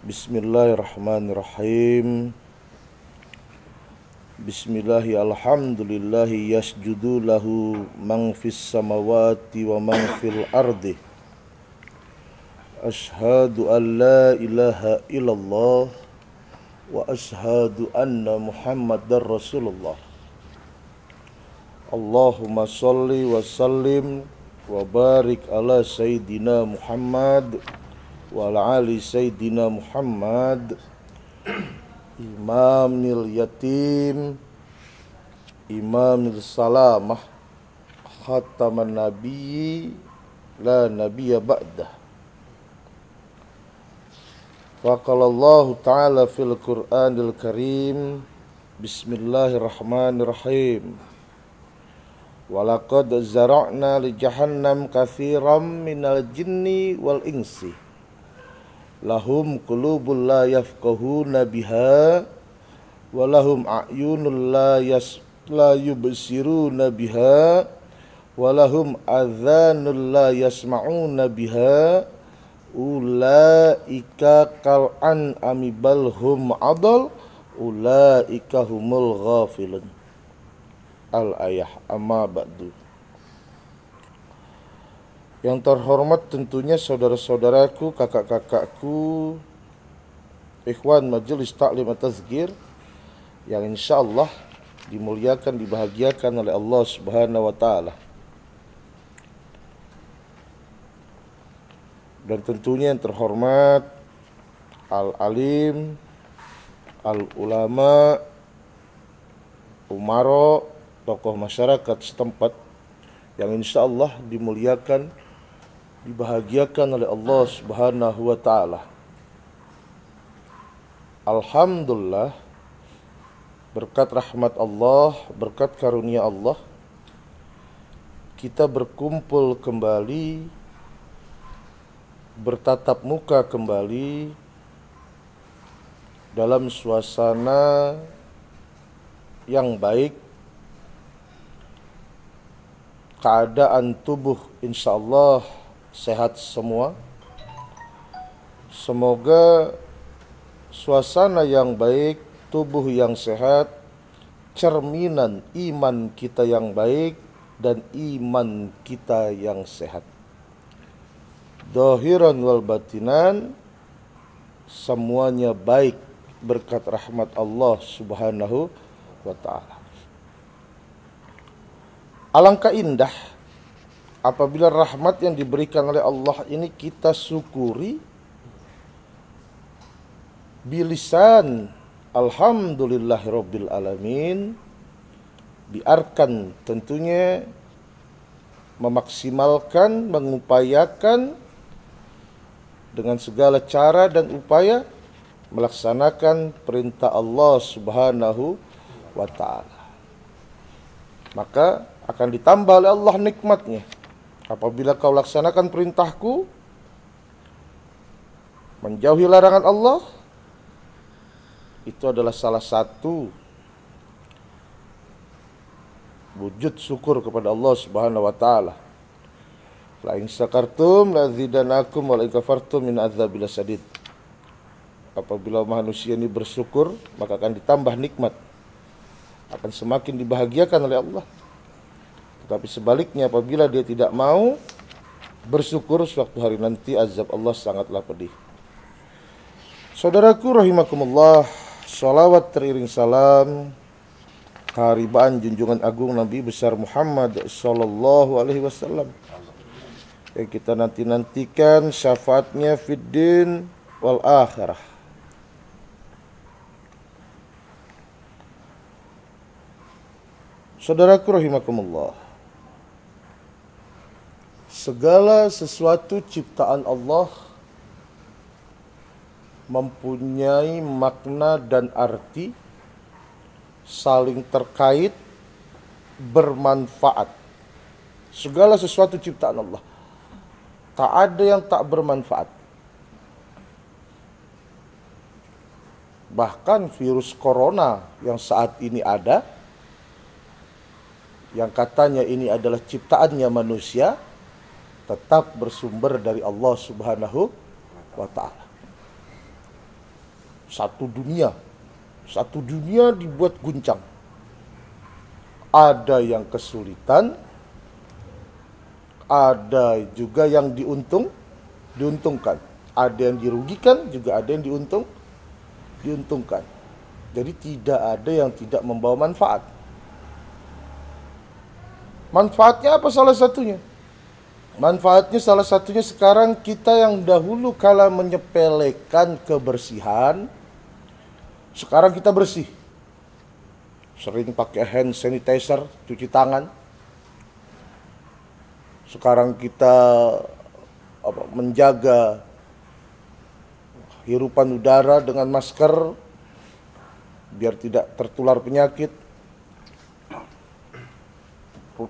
Bismillahirrahmanirrahim. Bismillahi alhamdulillahi yasjudu lahu man fis samawati wa man fil ardi. Ashhadu an la ilaha illallah wa ashhadu anna Muhammadar Rasulullah. Allahumma salli wa sallim wa barik ala Sayyidina Muhammad wa ala ali Sayyidina Muhammad, Imamil yatim, Imamil salamah, Khataman nabiyyi la nabiyya ba'dah. Faqala Allah Ta'ala fil Qur'anil Karim, Bismillahirrahmanirrahim. Walaqad zara'na li jahannam katsiran minal jinni wal insi lahum qulubun la yafqahuna biha wa lahum a'yunun la yubsiruna biha wa lahum adhanun la yasma'una biha ulaika kal an'ami bal hum adall ulaika humul ghafilun. Al-ayah amma ba'du. Yang terhormat tentunya saudara-saudaraku, kakak-kakakku, ikhwan majelis taklim at-tazkir yang insyaallah dimuliakan, dibahagiakan oleh Allah Subhanahu wa taala. Dan tentunya yang terhormat al-alim, al-ulama, umaro, tokoh masyarakat setempat yang insyaallah dimuliakan, dibahagiakan oleh Allah Subhanahu wa taala. Alhamdulillah, berkat rahmat Allah, berkat karunia Allah, kita berkumpul kembali, bertatap muka kembali dalam suasana yang baik, keadaan tubuh insyaallah sehat semua. Semoga suasana yang baik, tubuh yang sehat, cerminan iman kita yang baik dan iman kita yang sehat. Zahiran wal batinan, semuanya baik berkat rahmat Allah Subhanahu wa ta'ala. Alangkah indah apabila rahmat yang diberikan oleh Allah ini kita syukuri bilisan alhamdulillahirabbil alamin. Biarkan tentunya memaksimalkan, mengupayakan dengan segala cara dan upaya melaksanakan perintah Allah Subhanahu wa ta'ala. Maka akan ditambah oleh Allah nikmatnya apabila kau laksanakan perintahku, menjauhi larangan Allah. Itu adalah salah satu wujud syukur kepada Allah Subhanahu wa taala. La in syakartum la zidanakum wa la in kafartum min adzabil sadid. Apabila manusia ini bersyukur, maka akan ditambah nikmat, akan semakin dibahagiakan oleh Allah. Tetapi sebaliknya apabila dia tidak mau bersyukur, suatu hari nanti azab Allah sangatlah pedih. Saudaraku rahimakumullah, salawat teriring salam keharibaan junjungan agung Nabi besar Muhammad sallallahu alaihi wasallam yang kita nantikan syafaatnya fid din wal akhirah. Saudaraku rahimakumullah, segala sesuatu ciptaan Allah mempunyai makna dan arti, saling terkait, bermanfaat. Segala sesuatu ciptaan Allah, tak ada yang tak bermanfaat. Bahkan virus corona yang saat ini ada, yang katanya ini adalah ciptaannya manusia, tetap bersumber dari Allah Subhanahu wa ta'ala. Satu dunia dibuat guncang. Ada yang kesulitan, ada juga yang diuntungkan. Ada yang dirugikan, juga ada yang diuntungkan. Jadi tidak ada yang tidak membawa manfaat. Manfaatnya apa salah satunya? Manfaatnya salah satunya sekarang kita yang dahulu kala menyepelekan kebersihan, sekarang kita bersih. Sering pakai hand sanitizer, cuci tangan. Sekarang kita menjaga hirupan udara dengan masker biar tidak tertular penyakit.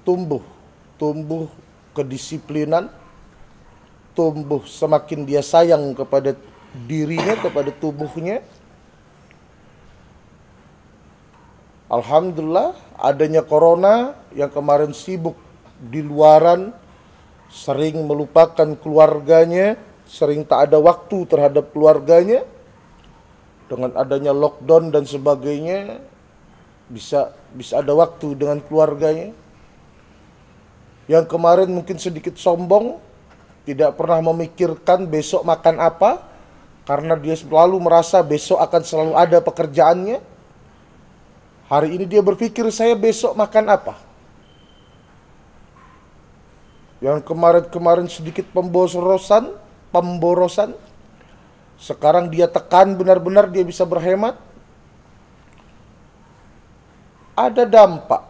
Tumbuh kedisiplinan, tumbuh semakin dia sayang kepada dirinya, kepada tubuhnya. Alhamdulillah adanya corona yang kemarin sibuk di luaran, sering melupakan keluarganya, sering tak ada waktu terhadap keluarganya. Dengan adanya lockdown dan sebagainya, bisa ada waktu dengan keluarganya. Yang kemarin mungkin sedikit sombong, tidak pernah memikirkan besok makan apa, karena dia selalu merasa besok akan selalu ada pekerjaannya. Hari ini dia berpikir, saya besok makan apa. Yang kemarin sedikit pemborosan, sekarang dia tekan benar-benar dia bisa berhemat. Ada dampak.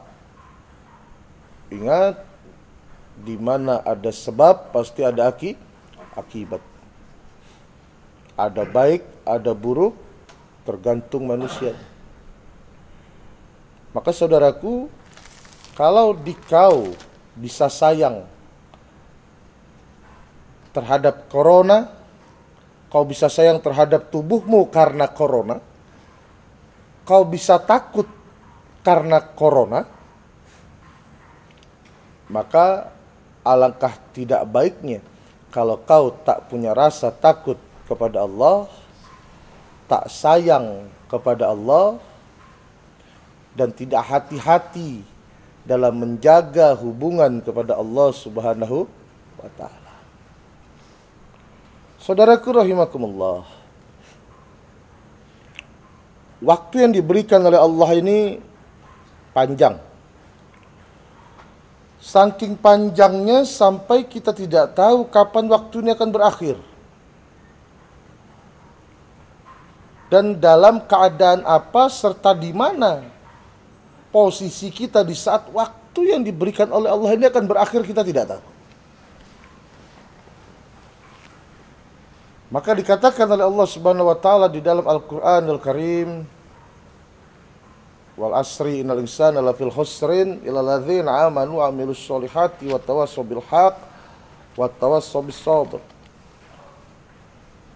Ingat, di mana ada sebab pasti ada akibat. Ada baik, ada buruk, tergantung manusia. Maka saudaraku, kalau kau bisa sayang terhadap corona, kau bisa sayang terhadap tubuhmu karena corona, kau bisa takut karena corona, maka alangkah tidak baiknya kalau kau tak punya rasa takut kepada Allah, tak sayang kepada Allah, dan tidak hati-hati dalam menjaga hubungan kepada Allah Subhanahu wa ta'ala. Saudaraku rahimakumullah, waktu yang diberikan oleh Allah ini panjang. Saking panjangnya sampai kita tidak tahu kapan waktunya akan berakhir. Dan dalam keadaan apa serta di mana posisi kita di saat waktu yang diberikan oleh Allah ini akan berakhir, kita tidak tahu. Maka dikatakan oleh Allah Subhanahu wa taala di dalam Al-Qur'anul Karim, wal asri innal insana lafil khusrin illa ladzina amanu wa amilus solihati wa tawassaw bil haq wa tawassaw bis sabr.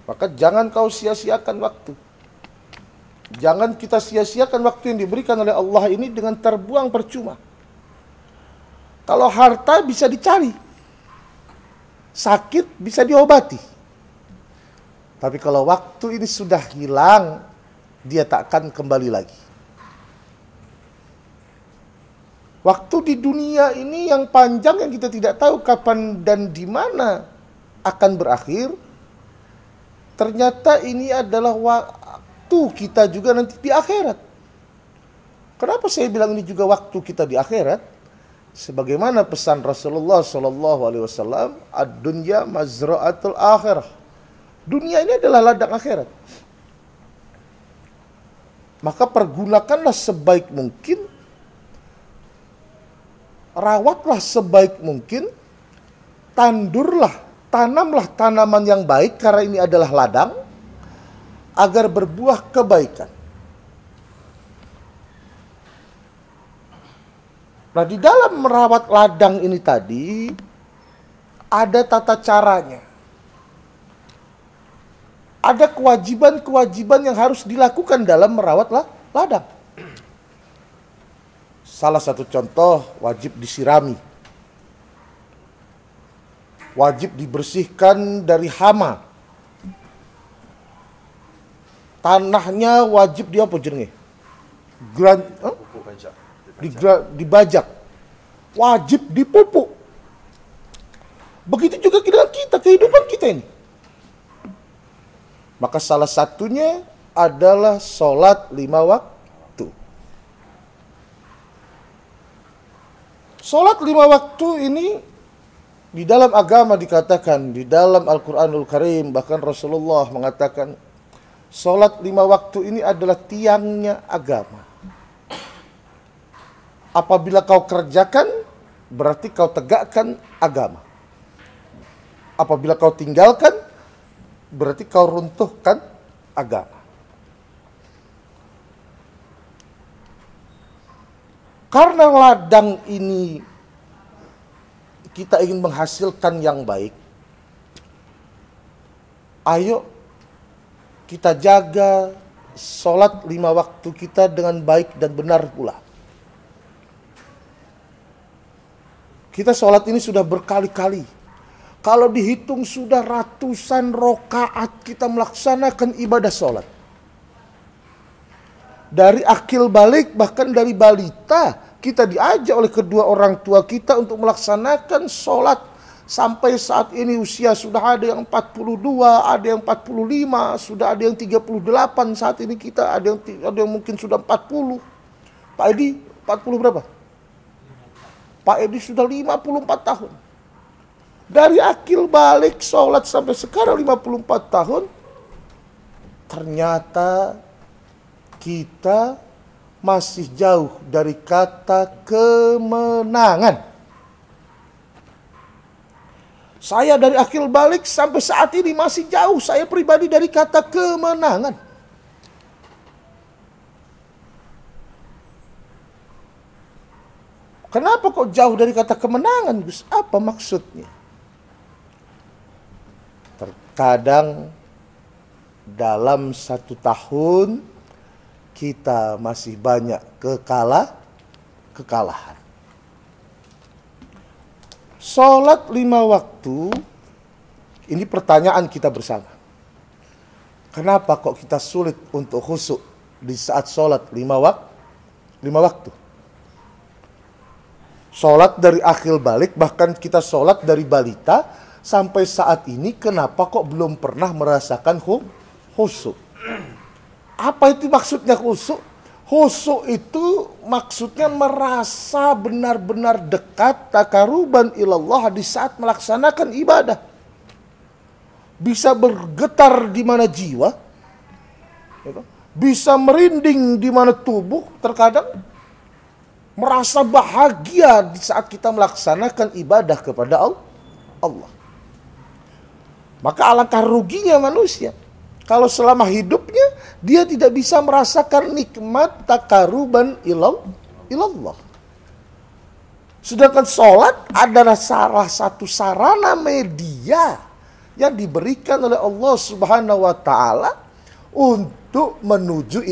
Maka jangan kau sia-siakan waktu. Jangan kita sia-siakan waktu yang diberikan oleh Allah ini dengan terbuang percuma. Kalau harta bisa dicari, sakit bisa diobati. Tapi kalau waktu ini sudah hilang, dia tak akan kembali lagi. Waktu di dunia ini yang panjang, yang kita tidak tahu kapan dan di mana akan berakhir. Ternyata ini adalah waktu kita juga nanti di akhirat. Kenapa saya bilang ini juga waktu kita di akhirat? Sebagaimana pesan Rasulullah SAW, ad-dunya mazra'atul akhirah. Dunia ini adalah ladang akhirat. Maka pergunakanlah sebaik mungkin, rawatlah sebaik mungkin, tanamlah tanaman yang baik karena ini adalah ladang, agar berbuah kebaikan. Nah, di dalam merawat ladang ini tadi ada tata caranya. Ada kewajiban-kewajiban yang harus dilakukan dalam merawat ladang. Salah satu contoh, wajib disirami. Wajib dibersihkan dari hama. Tanahnya wajib dia apa jenenge? Dibajak. Wajib dipupuk. Begitu juga dengan kita, kehidupan kita ini. Maka salah satunya adalah sholat 5 waktu. Sholat 5 waktu ini di dalam agama dikatakan, di dalam Al-Quranul Karim, bahkan Rasulullah mengatakan, sholat 5 waktu ini adalah tiangnya agama. Apabila kau kerjakan, berarti kau tegakkan agama. Apabila kau tinggalkan, berarti kau runtuhkan agama. Karena ladang ini kita ingin menghasilkan yang baik, ayo kita jaga sholat 5 waktu kita dengan baik dan benar pula. Kita sholat ini sudah berkali-kali. Kalau dihitung sudah ratusan rokaat kita melaksanakan ibadah sholat. Dari akil balik, bahkan dari balita, kita diajak oleh kedua orang tua kita untuk melaksanakan sholat. Sampai saat ini usia sudah ada yang 42, ada yang 45, sudah ada yang 38 saat ini kita, ada yang mungkin sudah 40. Pak Edi, 40 berapa? Pak Edi sudah 54 tahun. Dari akil balik sholat sampai sekarang 54 tahun, ternyata kita masih jauh dari kata kemenangan. Saya dari akil balik sampai saat ini masih jauh saya pribadi dari kata kemenangan. Kenapa kok jauh dari kata kemenangan, Gus? Apa maksudnya? Terkadang dalam 1 tahun kita masih banyak kekalahan. Sholat 5 waktu, ini pertanyaan kita bersama. Kenapa kok kita sulit untuk khusyuk di saat sholat 5 waktu? Sholat dari akhir balik, bahkan kita sholat dari balita, sampai saat ini kenapa kok belum pernah merasakan khusyuk? Apa itu maksudnya khusyuk? Khusyuk itu maksudnya merasa benar-benar dekat, taqarruban ilallah di saat melaksanakan ibadah. Bisa bergetar di mana jiwa, bisa merinding di mana tubuh, terkadang merasa bahagia di saat kita melaksanakan ibadah kepada Allah. Maka alangkah ruginya manusia kalau selama hidupnya dia tidak bisa merasakan nikmat taqarruban ilallah. Sedangkan sholat adalah salah satu sarana media yang diberikan oleh Allah Subhanahu wa Ta'ala untuk menuju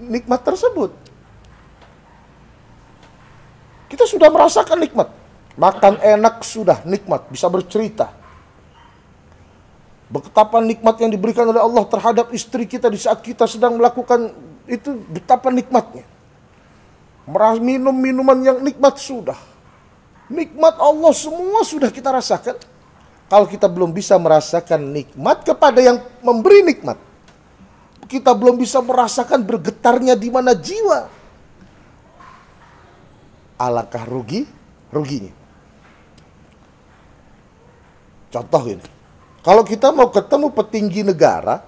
nikmat tersebut. Kita sudah merasakan nikmat. Makan enak sudah nikmat, bisa bercerita. Betapa nikmat yang diberikan oleh Allah terhadap istri kita di saat kita sedang melakukan itu, betapa nikmatnya. Minum minuman yang nikmat sudah. Nikmat Allah semua sudah kita rasakan. Kalau kita belum bisa merasakan nikmat kepada yang memberi nikmat, kita belum bisa merasakan bergetarnya di mana jiwa, alangkah ruginya. Contoh ini, kalau kita mau ketemu petinggi negara,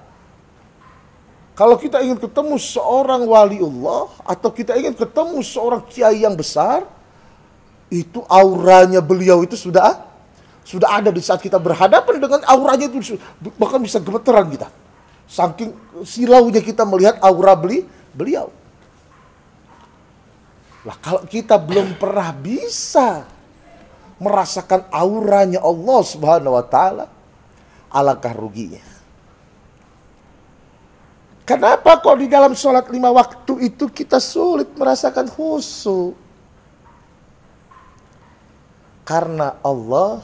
kalau kita ingin ketemu seorang waliullah, atau kita ingin ketemu seorang kiai yang besar, itu auranya beliau itu sudah ada di saat kita berhadapan dengan auranya itu, bahkan bisa gemeteran kita. Saking silaunya kita melihat aura beliau. Lah kalau kita belum pernah bisa merasakan auranya Allah Subhanahu wa Ta'ala, alangkah ruginya. Kenapa kok di dalam sholat 5 waktu itu kita sulit merasakan khusyuk? Karena Allah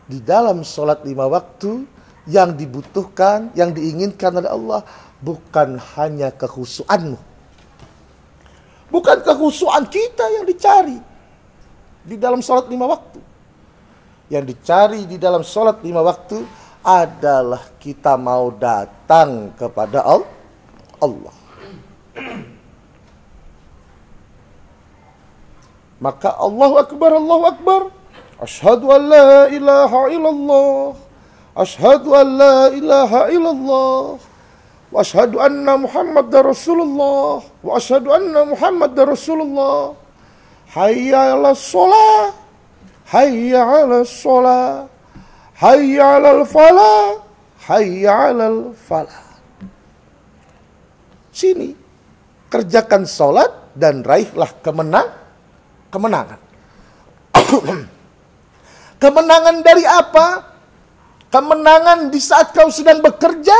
di dalam sholat 5 waktu Yang dibutuhkan, yang diinginkan oleh Allah bukan hanya kekhusyuanmu. Bukan kekhusyuan kita yang dicari di dalam sholat 5 waktu. Yang dicari di dalam sholat 5 waktu adalah kita mau datang kepada Allah. Maka Allahu Akbar, Allahu Akbar. Asyhadu an la ilaha illallah. Asyhadu an la ilaha illallah. Wa asyhadu anna Muhammadar Rasulullah. Wa asyhadu anna Muhammadar Rasulullah. Hayya 'alas shalah. Hayya 'alas shalah. Hayya 'alal falah. Hayya 'alal falah. Sini, kerjakan salat dan raihlah kemenangan. Kemenangan dari apa? Kemenangan di saat kau sedang bekerja,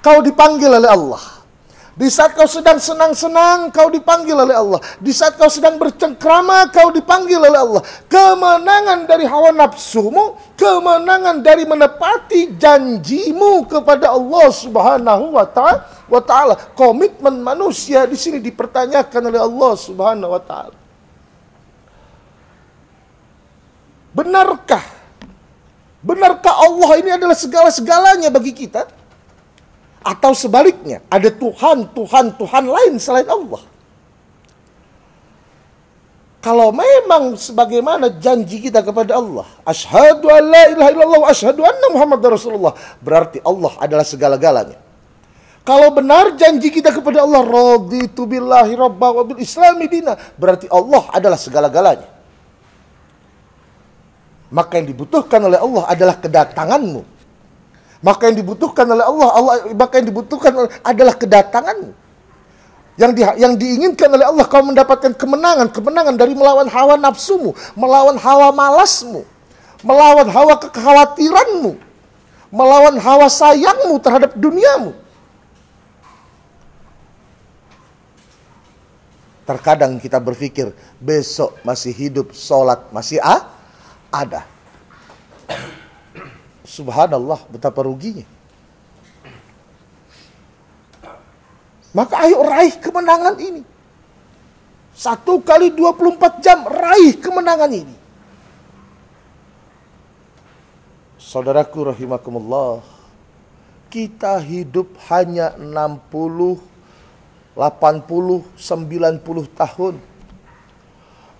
kau dipanggil oleh Allah. Di saat kau sedang senang-senang, kau dipanggil oleh Allah. Di saat kau sedang bercengkrama, kau dipanggil oleh Allah. Kemenangan dari hawa nafsumu, kemenangan dari menepati janjimu kepada Allah Subhanahu wa Ta'ala. Komitmen manusia di sini dipertanyakan oleh Allah Subhanahu wa Ta'ala. Benarkah Allah ini adalah segala-segalanya bagi kita? Atau sebaliknya, ada Tuhan lain selain Allah? Kalau memang sebagaimana janji kita kepada Allah, asyhadu an la ilaha illallah wa asyhadu anna Muhammadar Rasulullah, berarti Allah adalah segala-galanya. Kalau benar janji kita kepada Allah, raditu billahi rabba wa bil islami dina, berarti Allah adalah segala-galanya. Maka yang dibutuhkan oleh Allah adalah kedatanganmu. Maka yang dibutuhkan oleh Allah adalah kedatanganmu. Yang diinginkan oleh Allah, kau mendapatkan kemenangan dari melawan hawa nafsumu, melawan hawa malasmu, melawan hawa kekhawatiranmu, melawan hawa sayangmu terhadap duniamu. Terkadang kita berpikir, besok masih hidup, sholat masih ada. Subhanallah, betapa ruginya. Maka ayo raih kemenangan ini. 1 kali 24 jam raih kemenangan ini. Saudaraku rahimakumullah, kita hidup hanya 60, 80, 90 tahun.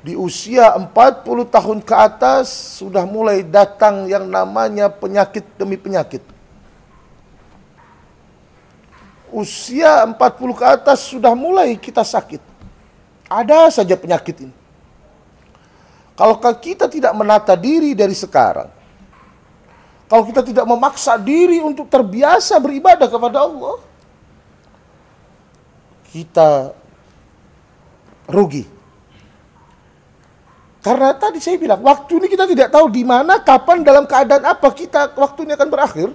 Di usia 40 tahun ke atas sudah mulai datang yang namanya penyakit demi penyakit. Usia 40 ke atas sudah mulai kita sakit. Ada saja penyakit ini. Kalau kita tidak menata diri dari sekarang, kalau kita tidak memaksa diri untuk terbiasa beribadah kepada Allah, kita rugi. Karena tadi saya bilang, waktu ini kita tidak tahu di mana, kapan, dalam keadaan apa waktu ini akan berakhir.